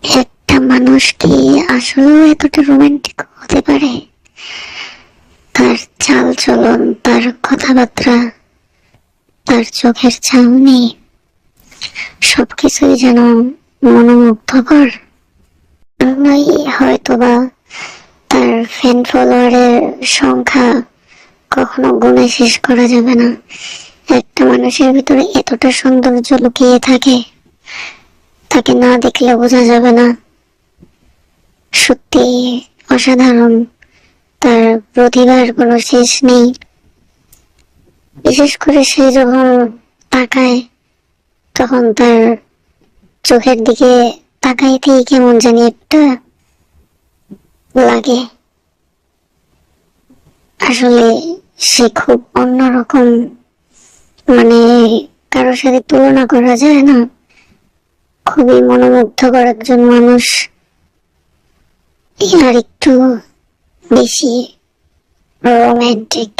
একটা মানুষ কি আসলেও এতটা রোমান্টিক হতে পারে? তার চাল চলন, তার কথাবার্তা, তার চোখের চাহনি, সবকিছুই যেন মনোমুগ্ধকর। জন্যই হয়তোবা তার ফ্যান ফলোয়ারের সংখ্যা কখনো গুণে শেষ করা যাবে না। একটা মানুষের ভিতরে এতটা সৌন্দর্য লুকিয়ে থাকে, তাকে না দেখলে বোঝা যাবে না। সত্যি অসাধারণ, তার প্রতিভার কোনো শেষ নেই। বিশেষ করে সে যখন তাকায়, তখন তার চোখের দিকে তাকাইতেই কেমন জানি একটা লাগে। আসলে সে খুব অন্যরকম, মানে কারোর সাথে তুলনা করা যায় না। খুবই মনোমুগ্ধকর একজন মানুষ, আর একটু বেশি রোমান্টিক।